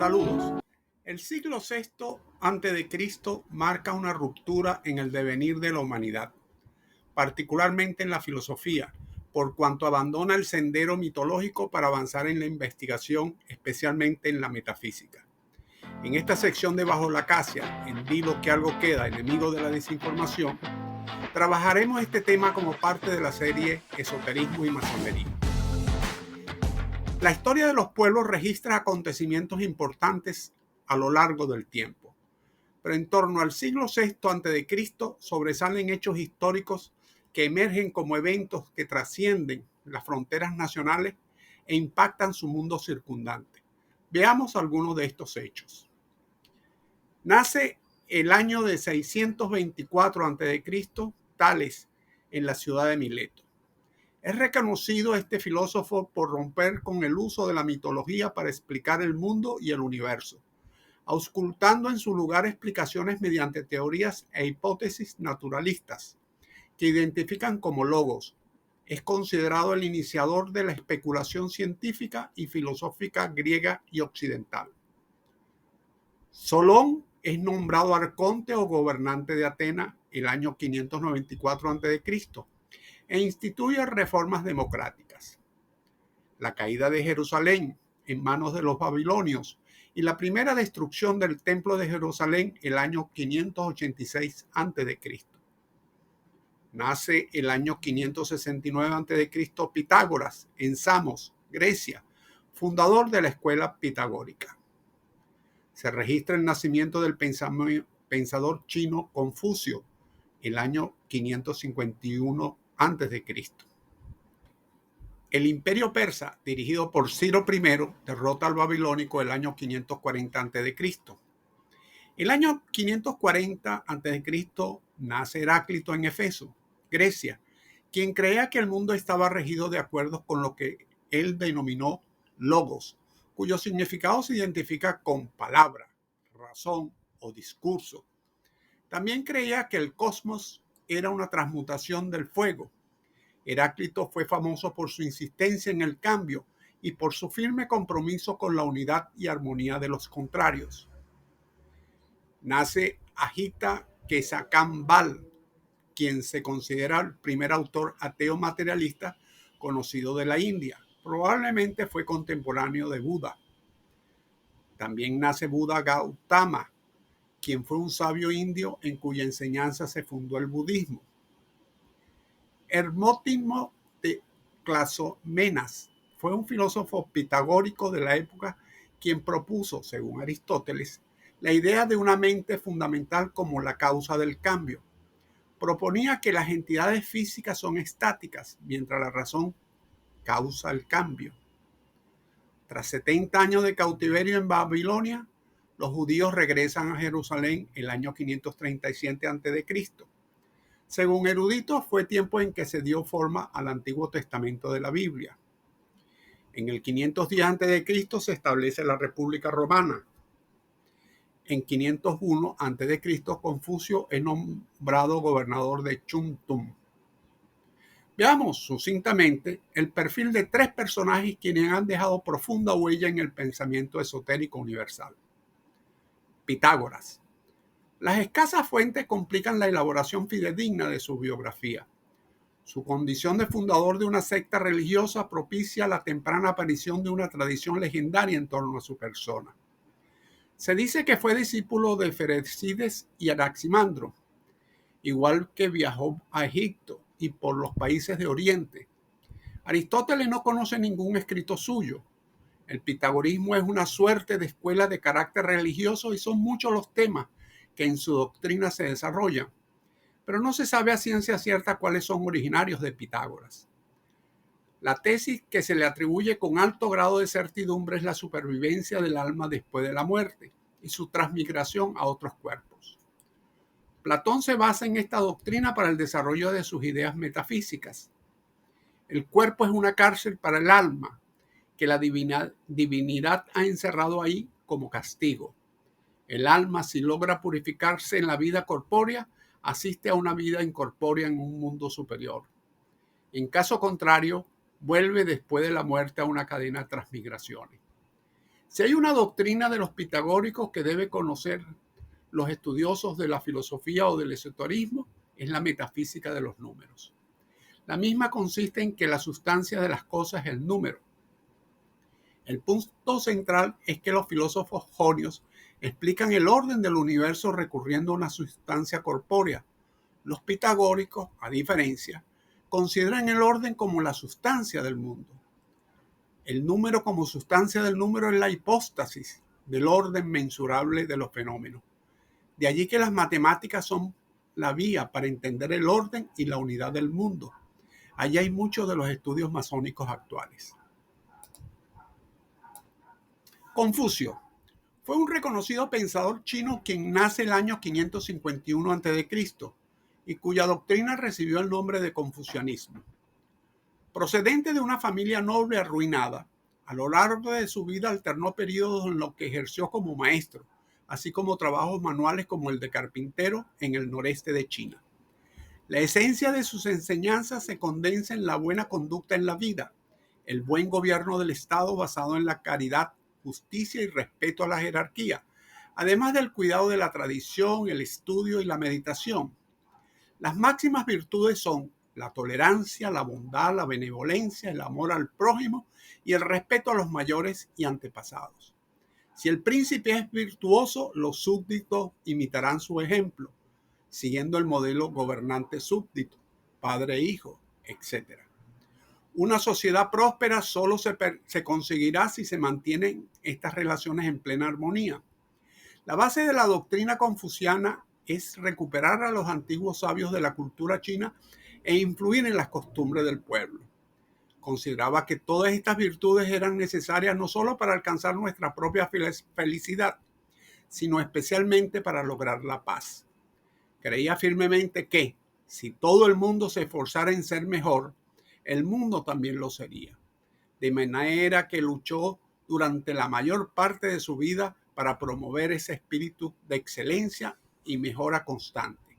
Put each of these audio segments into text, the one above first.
Saludos. El siglo VI a.C. marca una ruptura en el devenir de la humanidad, particularmente en la filosofía, por cuanto abandona el sendero mitológico para avanzar en la investigación, especialmente en la metafísica. En esta sección de Bajo la Acacia, en Di lo que algo queda, enemigo de la desinformación, trabajaremos este tema como parte de la serie Esoterismo y Masonería. La historia de los pueblos registra acontecimientos importantes a lo largo del tiempo, pero en torno al siglo VI a.C. sobresalen hechos históricos que emergen como eventos que trascienden las fronteras nacionales e impactan su mundo circundante. Veamos algunos de estos hechos. Nace el año de 624 a.C. Tales en la ciudad de Mileto. Es reconocido este filósofo por romper con el uso de la mitología para explicar el mundo y el universo, auscultando en su lugar explicaciones mediante teorías e hipótesis naturalistas que identifican como logos. Es considerado el iniciador de la especulación científica y filosófica griega y occidental. Solón es nombrado arconte o gobernante de Atenas el año 594 a.C. e instituye reformas democráticas. La caída de Jerusalén en manos de los babilonios y la primera destrucción del templo de Jerusalén el año 586 a.C. Nace el año 569 a.C. Pitágoras en Samos, Grecia, fundador de la escuela pitagórica. Se registra el nacimiento del pensador chino Confucio el año 551 a.C. El imperio persa, dirigido por Ciro I, derrota al babilónico el año 540 a.C. El año 540 a.C. nace Heráclito en Éfeso, Grecia, quien creía que el mundo estaba regido de acuerdo con lo que él denominó logos, cuyo significado se identifica con palabra, razón o discurso. También creía que el cosmos era una transmutación del fuego. Heráclito fue famoso por su insistencia en el cambio y por su firme compromiso con la unidad y armonía de los contrarios. Nace Agita Kesakambal, quien se considera el primer autor ateo materialista conocido de la India. Probablemente fue contemporáneo de Buda. También nace Buda Gautama, quien fue un sabio indio en cuya enseñanza se fundó el budismo. Hermótimo de Clazomenas fue un filósofo pitagórico de la época quien propuso, según Aristóteles, la idea de una mente fundamental como la causa del cambio. Proponía que las entidades físicas son estáticas, mientras la razón causa el cambio. Tras 70 años de cautiverio en Babilonia, los judíos regresan a Jerusalén el año 537 a.C. Según eruditos, fue tiempo en que se dio forma al Antiguo Testamento de la Biblia. En el 510 a.C. se establece la República Romana. En 501 a.C. Confucio es nombrado gobernador de Chumtum. Veamos sucintamente el perfil de tres personajes quienes han dejado profunda huella en el pensamiento esotérico universal. Pitágoras. Las escasas fuentes complican la elaboración fidedigna de su biografía. Su condición de fundador de una secta religiosa propicia la temprana aparición de una tradición legendaria en torno a su persona. Se dice que fue discípulo de Ferecides y Anaximandro, igual que viajó a Egipto y por los países de Oriente. Aristóteles no conoce ningún escrito suyo. El pitagorismo es una suerte de escuela de carácter religioso y son muchos los temas que en su doctrina se desarrollan, pero no se sabe a ciencia cierta cuáles son originarios de Pitágoras. La tesis que se le atribuye con alto grado de certidumbre es la supervivencia del alma después de la muerte y su transmigración a otros cuerpos. Platón se basa en esta doctrina para el desarrollo de sus ideas metafísicas. El cuerpo es una cárcel para el alma, que la divinidad ha encerrado ahí como castigo. El alma, si logra purificarse en la vida corpórea, asiste a una vida incorpórea en un mundo superior. En caso contrario, vuelve después de la muerte a una cadena de transmigraciones. Si hay una doctrina de los pitagóricos que debe conocer los estudiosos de la filosofía o del esoterismo, es la metafísica de los números. La misma consiste en que la sustancia de las cosas es el número. El punto central es que los filósofos jonios explican el orden del universo recurriendo a una sustancia corpórea. Los pitagóricos, a diferencia, consideran el orden como la sustancia del mundo. El número como sustancia del número es la hipóstasis del orden mensurable de los fenómenos. De allí que las matemáticas son la vía para entender el orden y la unidad del mundo. Allí hay muchos de los estudios masónicos actuales. Confucio fue un reconocido pensador chino quien nace el año 551 a.C. y cuya doctrina recibió el nombre de confucianismo. Procedente de una familia noble arruinada, a lo largo de su vida alternó periodos en los que ejerció como maestro, así como trabajos manuales como el de carpintero en el noreste de China. La esencia de sus enseñanzas se condensa en la buena conducta en la vida, el buen gobierno del Estado basado en la caridad, justicia y respeto a la jerarquía, además del cuidado de la tradición, el estudio y la meditación. Las máximas virtudes son la tolerancia, la bondad, la benevolencia, el amor al prójimo y el respeto a los mayores y antepasados. Si el príncipe es virtuoso, los súbditos imitarán su ejemplo, siguiendo el modelo gobernante-súbdito, padre-hijo, etc. Una sociedad próspera solo se conseguirá si se mantienen estas relaciones en plena armonía. La base de la doctrina confuciana es recuperar a los antiguos sabios de la cultura china e influir en las costumbres del pueblo. Consideraba que todas estas virtudes eran necesarias no solo para alcanzar nuestra propia felicidad, sino especialmente para lograr la paz. Creía firmemente que, si todo el mundo se esforzara en ser mejor, el mundo también lo sería. De manera que luchó durante la mayor parte de su vida para promover ese espíritu de excelencia y mejora constante.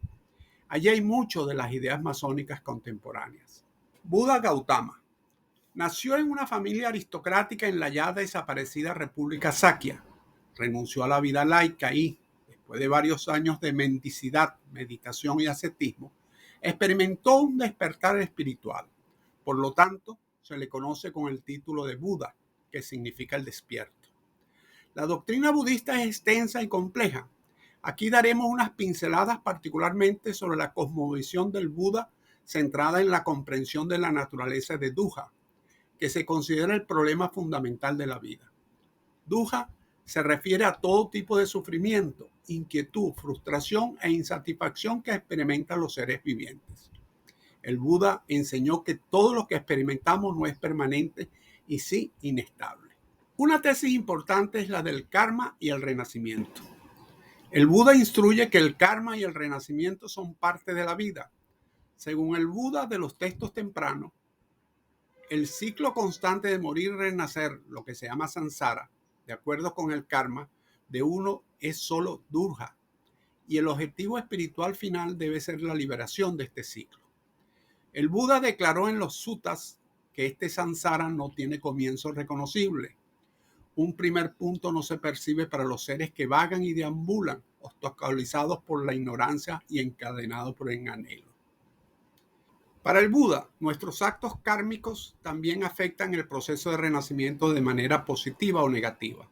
Allí hay mucho de las ideas masónicas contemporáneas. Buda Gautama nació en una familia aristocrática en la ya desaparecida República Sakya. Renunció a la vida laica y, después de varios años de mendicidad, meditación y ascetismo, experimentó un despertar espiritual. Por lo tanto, se le conoce con el título de Buda, que significa el despierto. La doctrina budista es extensa y compleja. Aquí daremos unas pinceladas particularmente sobre la cosmovisión del Buda centrada en la comprensión de la naturaleza de dukkha, que se considera el problema fundamental de la vida. Dukkha se refiere a todo tipo de sufrimiento, inquietud, frustración e insatisfacción que experimentan los seres vivientes. El Buda enseñó que todo lo que experimentamos no es permanente y sí inestable. Una tesis importante es la del karma y el renacimiento. El Buda instruye que el karma y el renacimiento son parte de la vida. Según el Buda de los textos tempranos, el ciclo constante de morir y renacer, lo que se llama samsara, de acuerdo con el karma de uno, es solo dukkha, y el objetivo espiritual final debe ser la liberación de este ciclo. El Buda declaró en los suttas que este samsara no tiene comienzo reconocible. Un primer punto no se percibe para los seres que vagan y deambulan, obstaculizados por la ignorancia y encadenados por el anhelo. Para el Buda, nuestros actos kármicos también afectan el proceso de renacimiento de manera positiva o negativa.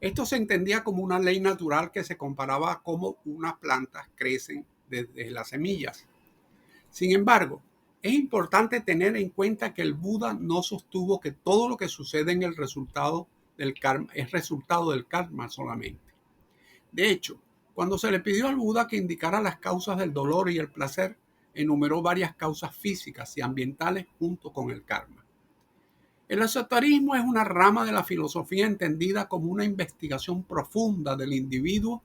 Esto se entendía como una ley natural que se comparaba a cómo unas plantas crecen desde las semillas. Sin embargo, es importante tener en cuenta que el Buda no sostuvo que todo lo que sucede en el resultado del karma es resultado del karma solamente. De hecho, cuando se le pidió al Buda que indicara las causas del dolor y el placer, enumeró varias causas físicas y ambientales junto con el karma. El esoterismo es una rama de la filosofía entendida como una investigación profunda del individuo,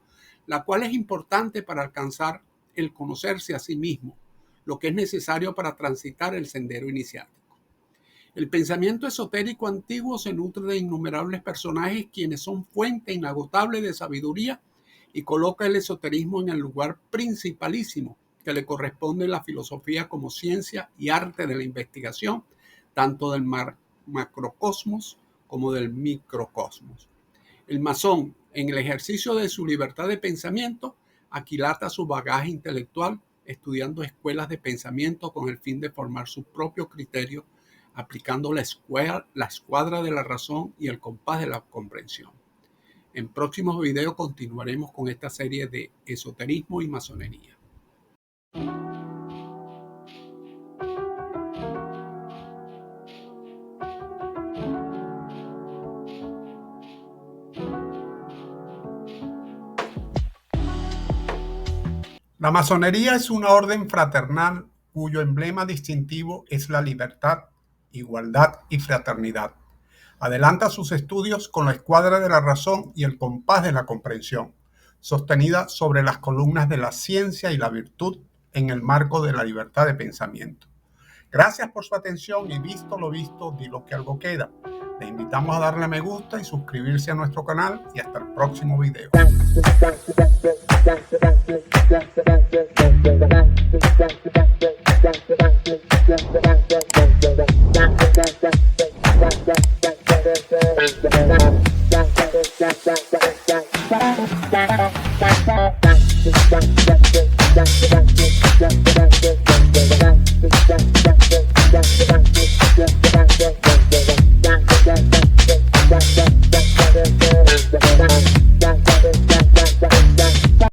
la cual es importante para alcanzar el conocerse a sí mismo, lo que es necesario para transitar el sendero iniciático. El pensamiento esotérico antiguo se nutre de innumerables personajes quienes son fuente inagotable de sabiduría y coloca el esoterismo en el lugar principalísimo que le corresponde en la filosofía como ciencia y arte de la investigación, tanto del macrocosmos como del microcosmos. El masón, en el ejercicio de su libertad de pensamiento, aquilata su bagaje intelectual estudiando escuelas de pensamiento con el fin de formar su propio criterio, aplicando la escuadra de la razón y el compás de la comprensión. En próximos videos continuaremos con esta serie de esoterismo y masonería. La masonería es una orden fraternal cuyo emblema distintivo es la libertad, igualdad y fraternidad. Adelanta sus estudios con la escuadra de la razón y el compás de la comprensión, sostenida sobre las columnas de la ciencia y la virtud en el marco de la libertad de pensamiento. Gracias por su atención y visto lo visto, di lo que algo queda. Le invitamos a darle me gusta y suscribirse a nuestro canal y hasta el próximo video.